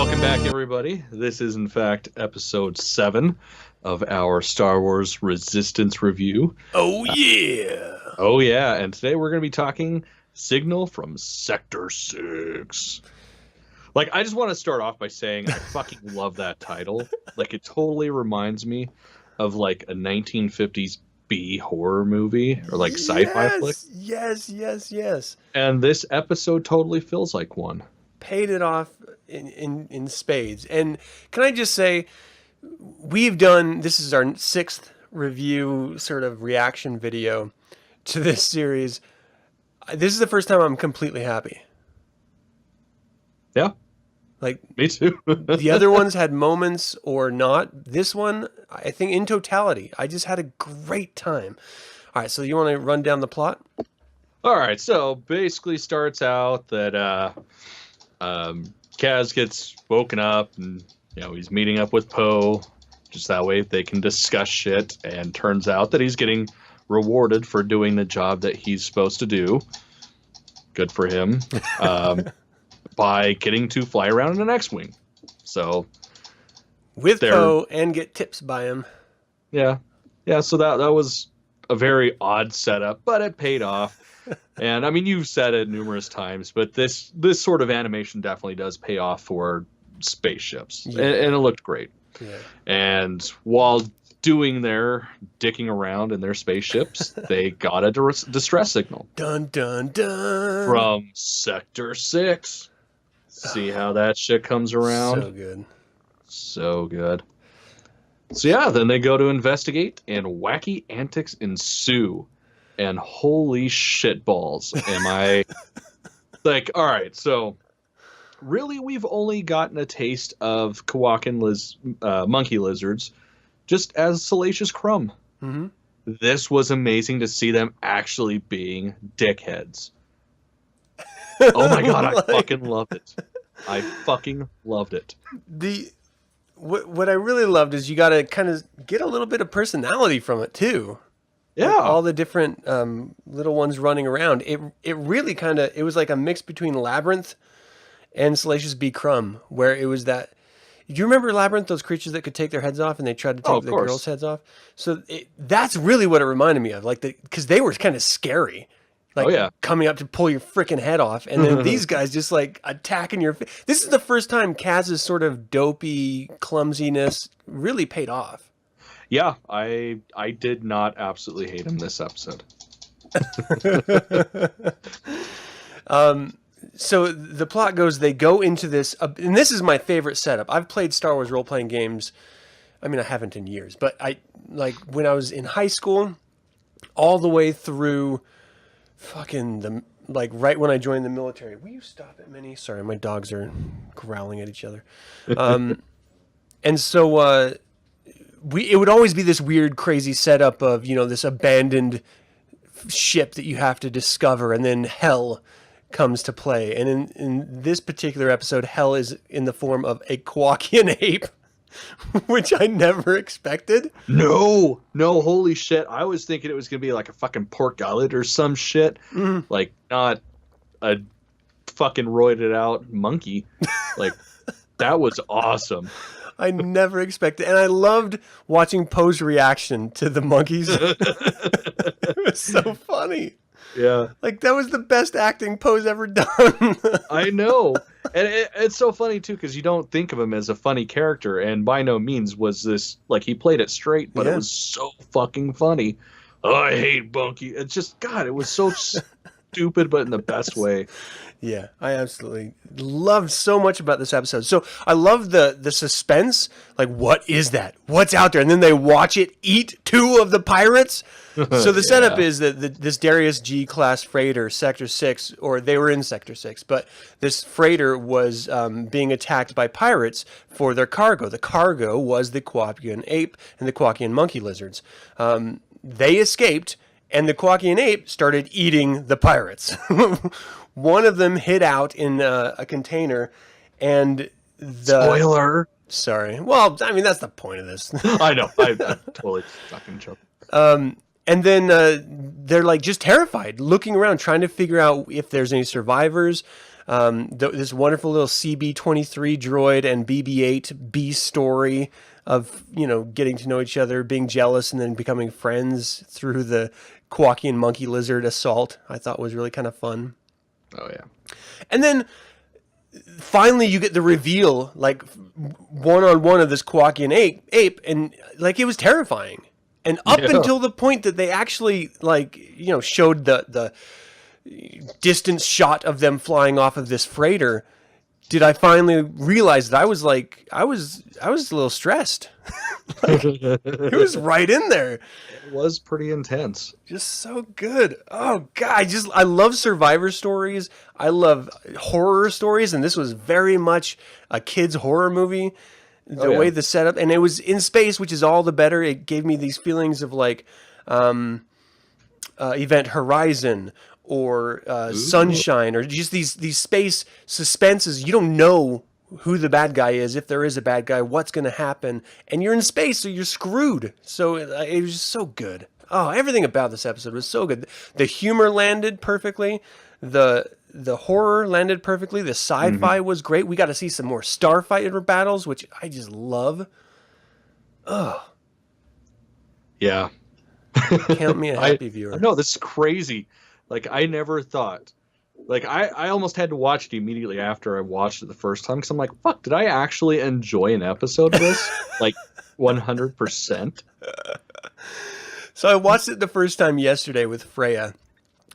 Welcome back, everybody. This is, in fact, episode 7 of our Star Wars Resistance review. Oh, yeah. Oh, yeah. And today we're going to be talking Signal from Sector 6. Like, I just want to start off by saying I fucking love that title. Like, it totally reminds me of, like, a 1950s B horror movie or, like, sci-fi flick. Yes. And this episode totally feels like one. Paid it off in spades. And can I just say, this is our 6th review sort of reaction video to this series. This is the first time I'm completely happy. Yeah. Like, me too. The other ones had moments or not. This one, I think in totality, I just had a great time. All right, so you want to run down the plot? All right, so basically starts out that Kaz gets woken up and, he's meeting up with Poe. Just that way they can discuss shit. And turns out that he's getting rewarded for doing the job that he's supposed to do. Good for him. By getting to fly around in an X-Wing. So with Poe and get tips by him. Yeah. Yeah, so that was a very odd setup, but it paid off. And I mean, you've said it numerous times, but this sort of animation definitely does pay off for spaceships. Yeah. And it looked great. Yeah. And while doing their dicking around in their spaceships, they got a distress signal. Dun, dun, dun. From Sector 6. See how that shit comes around? So good. So good. So yeah, then they go to investigate, and wacky antics ensue. And holy shit balls, am I... like, all right, so... really, we've only gotten a taste of Kowakin monkey lizards just as Salacious Crumb. Mm-hmm. This was amazing to see them actually being dickheads. Oh my god, I fucking loved it. I fucking loved it. What I really loved is you got to kind of get a little bit of personality from it too. Yeah, like all the different little ones running around. It really it was like a mix between Labyrinth and Salacious B. Crumb, where it was that. Do you remember Labyrinth? Those creatures that could take their heads off, and they tried to take the girls' heads off. So that's really what it reminded me of, like because they were kind of scary. Like coming up to pull your freaking head off, and then these guys just like attacking your face. This is the first time Kaz's sort of dopey clumsiness really paid off. Yeah, I did not absolutely hate him this episode. So the plot goes, they go into this, and this is my favorite setup. I've played Star Wars role-playing games. I mean, I haven't in years, but when I was in high school, all the way through right when I joined the military. Will you stop it, Minnie? Sorry, my dogs are growling at each other. And so it would always be this weird, crazy setup of, this abandoned ship that you have to discover, and then hell comes to play. And in this particular episode, hell is in the form of a Kowakian ape, which I never expected. No, holy shit. I was thinking it was going to be like a fucking pork gullet or some shit. Mm-hmm. Like, not a fucking roided out monkey. Like, that was awesome. I never expected, and I loved watching Poe's reaction to the monkeys. It was so funny. Yeah. Like, that was the best acting Poe's ever done. I know. And it's so funny, too, because you don't think of him as a funny character, and by no means was this, like, he played it straight, but it was so fucking funny. Oh, I hate monkey. It's just, God, it was so stupid, but in the best way. Yeah, I absolutely loved so much about this episode. So I love the suspense. Like, what is that? What's out there? And then they watch it eat 2 of the pirates. So the setup is that this Darius G class freighter, Sector 6, or they were in Sector 6, but this freighter was being attacked by pirates for their cargo. The cargo was the Kowakian ape and the Kowakian monkey lizards. They escaped, and the Kowakian ape started eating the pirates. One of them hid out in a container, and Spoiler! Sorry. Well, I mean, that's the point of this. I know. I totally fucking joke. And then they're like just terrified, looking around, trying to figure out if there's any survivors. This wonderful little CB-23 droid and BB-8 B story of, getting to know each other, being jealous, and then becoming friends through the Kowakian monkey lizard assault, I thought was really kind of fun. Oh, yeah. And then finally you get the reveal, like, one-on-one of this Kowakian ape, and, like, it was terrifying. And up until the point that they actually, like, showed the distance shot of them flying off of this freighter, did I finally realize that I was a little stressed. Like, it was right in there. It was pretty intense. Just so good. Oh God, I love survivor stories. I love horror stories, and this was very much a kid's horror movie. The way the setup, and it was in space, which is all the better. It gave me these feelings of like Event Horizon or Sunshine, or just these space suspenses. You don't know who the bad guy is, if there is a bad guy, what's going to happen, and you're in space, so you're screwed. So it was just so good. Oh, everything about this episode was so good. The humor landed perfectly. The horror landed perfectly. The sci-fi was great. We got to see some more starfighter battles, which I just love. Oh. Yeah. Count me a happy viewer. No, this is crazy. Like, I never thought. Like, I almost had to watch it immediately after I watched it the first time, because I'm like, fuck, did I actually enjoy an episode of this? Like, 100%? So I watched it the first time yesterday with Freya,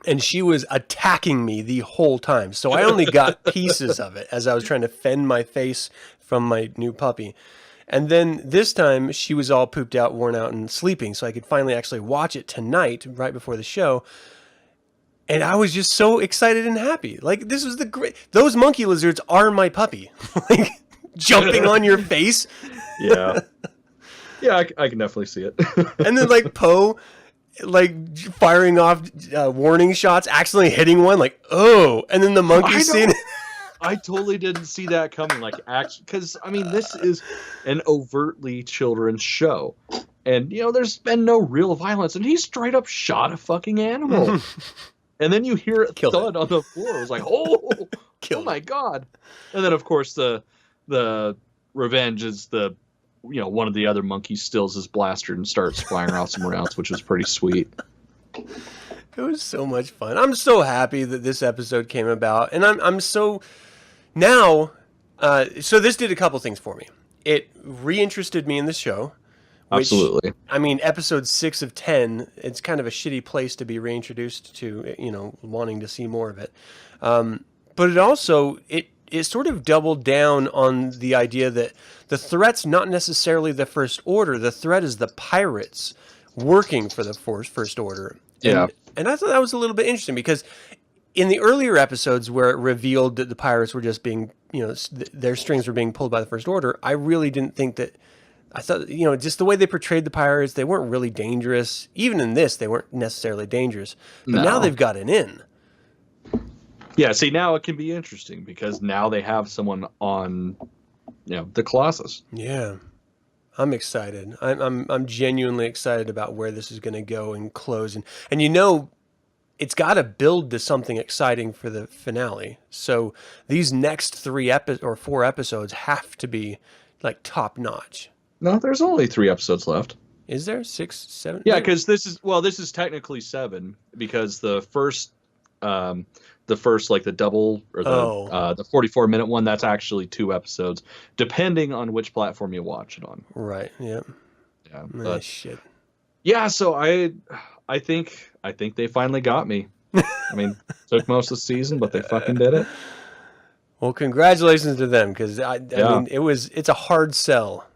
and she was attacking me the whole time. So I only got pieces of it as I was trying to fend my face from my new puppy. And then this time she was all pooped out, worn out, and sleeping, so I could finally actually watch it tonight, right before the show. And I was just so excited and happy. Like, this was those monkey lizards are my puppy. Like, jumping on your face. Yeah. Yeah, I can definitely see it. And then, like, Poe, like, firing off warning shots, accidentally hitting one, like, oh. And then the monkey scene. I totally didn't see that coming. Like, actually, because, I mean, this is an overtly children's show. And, there's been no real violence. And he straight up shot a fucking animal. And then you hear it thud on the floor. It was like, oh my God. And then, of course, the revenge is one of the other monkeys steals his blaster and starts firing off somewhere else, which was pretty sweet. It was so much fun. I'm so happy that this episode came about. And I'm so now, so this did a couple things for me. It reinterested me in the show. Which, absolutely. I mean, episode 6 of 10, it's kind of a shitty place to be reintroduced to, wanting to see more of it. But it also, it sort of doubled down on the idea that the threat's not necessarily the First Order. The threat is the pirates working for the First Order. Yeah. And I thought that was a little bit interesting because in the earlier episodes where it revealed that the pirates were just being, their strings were being pulled by the First Order, I really didn't think that. I thought, just the way they portrayed the pirates, they weren't really dangerous. Even in this, they weren't necessarily dangerous. But now they've got an in. Yeah, see, now it can be interesting because now they have someone on, the Colossus. Yeah, I'm excited. I'm genuinely excited about where this is going to go and close. And it's got to build to something exciting for the finale. So these next 4 episodes have to be like top notch. No, there's only 3 episodes left. Is there 6, 7? Yeah, because this is technically 7 because the first like the double or the 44-minute one, that's actually 2 episodes, depending on which platform you watch it on. Right. Yeah. Yeah. But, shit. Yeah. So I think they finally got me. I mean, took most of the season, but they fucking did it. Well, congratulations to them because I mean it's a hard sell.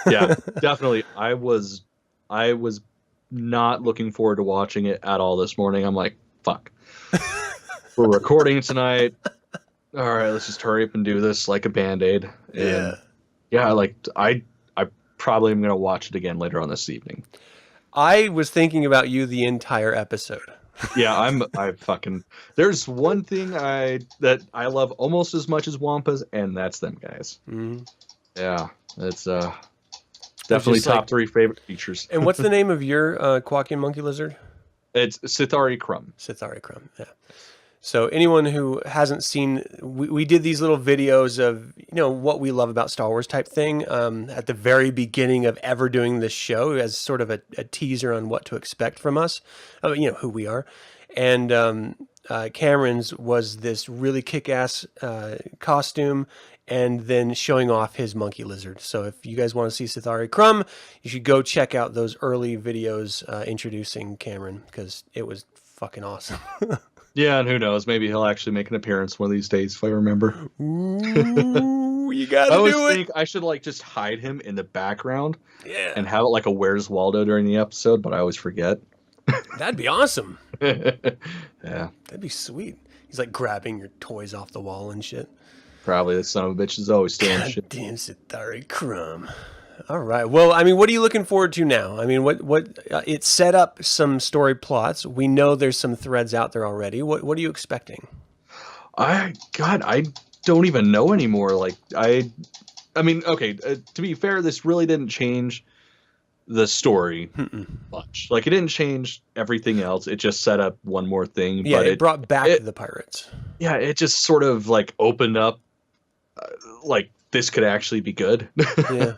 Yeah, definitely. I was not looking forward to watching it at all this morning. I'm like, fuck. We're recording tonight. All right, let's just hurry up and do this like a Band-Aid. And like I probably am going to watch it again later on this evening. I was thinking about you the entire episode. Yeah, there's one thing that I love almost as much as Wampas, and that's them guys. Mm-hmm. Yeah, it's definitely top 3 favorite features. And what's the name of your Kowakian monkey lizard? It's Sithari Crumb. Sithari Crumb, yeah. So anyone who hasn't seen, we did these little videos of, what we love about Star Wars type thing at the very beginning of ever doing this show as sort of a teaser on what to expect from us, who we are. And Cameron's was this really kick-ass costume and then showing off his monkey lizard. So if you guys want to see Sithari Crumb, you should go check out those early videos introducing Cameron, because it was fucking awesome. Yeah, and who knows? Maybe he'll actually make an appearance one of these days if I remember. Ooh, you gotta I always do it. think I should just hide him in the background, Yeah, and have it like a Where's Waldo during the episode, but I always forget. that'd be awesome. Yeah, That'd be sweet. He's like grabbing your toys off the wall and shit. probably the son of a bitch is always stealing shit. Damn Sithari Crumb. All right. Well, I mean, what are you looking forward to now? I mean, what it set up some story plots. We know there's some threads out there already. What are you expecting? I don't even know anymore. I mean, okay. To be fair, this really didn't change the story much. It didn't change everything else. It just set up one more thing. Yeah, but it brought back the pirates. Yeah, it just sort of opened up. This could actually be good. Yeah.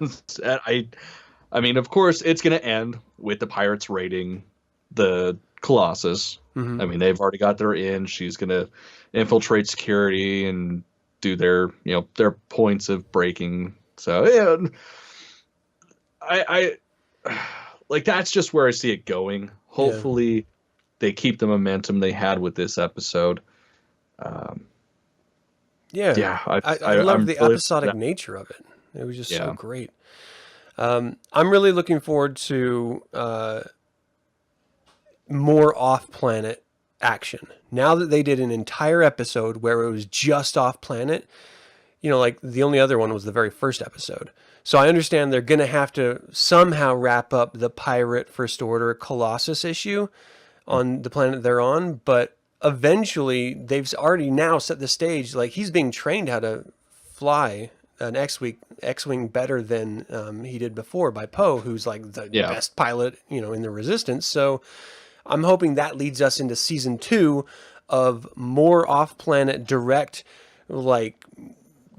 I mean, of course, it's going to end with the pirates raiding the Colossus. Mm-hmm. I mean, they've already got their in. She's going to infiltrate security and do their points of breaking. So yeah, I that's just where I see it going. Hopefully, they keep the momentum they had with this episode. Yeah, I love the episodic nature of it. It was just so great. I'm really looking forward to more off-planet action. Now that they did an entire episode where it was just off-planet, the only other one was the very first episode. So I understand they're going to have to somehow wrap up the pirate First Order Colossus issue on the planet they're on, but eventually they've already now set the stage. He's being trained how to fly an X-Wing better than he did before by Poe, who's the best pilot, in the Resistance. So I'm hoping that leads us into season 2 of more off-planet direct,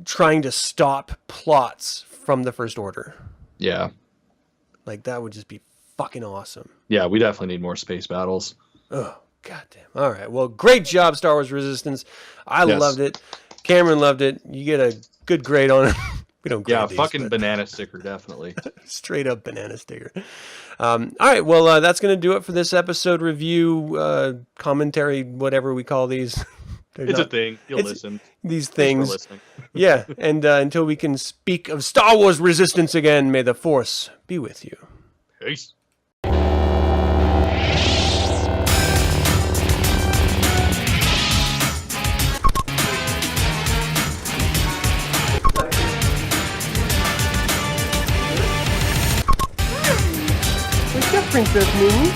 trying to stop plots from the First Order. Yeah. That would just be fucking awesome. Yeah, we definitely need more space battles. Oh, goddamn. All right. Well, great job, Star Wars Resistance. I loved it. Cameron loved it. You get a good grade on it. We don't grade these, fucking banana sticker, definitely. Straight up banana sticker. All right. Well, that's going to do it for this episode review, commentary, whatever we call these. It's a thing. You'll listen. These things. Yeah. And until we can speak of Star Wars Resistance again, may the Force be with you. Peace. Princess Mimi.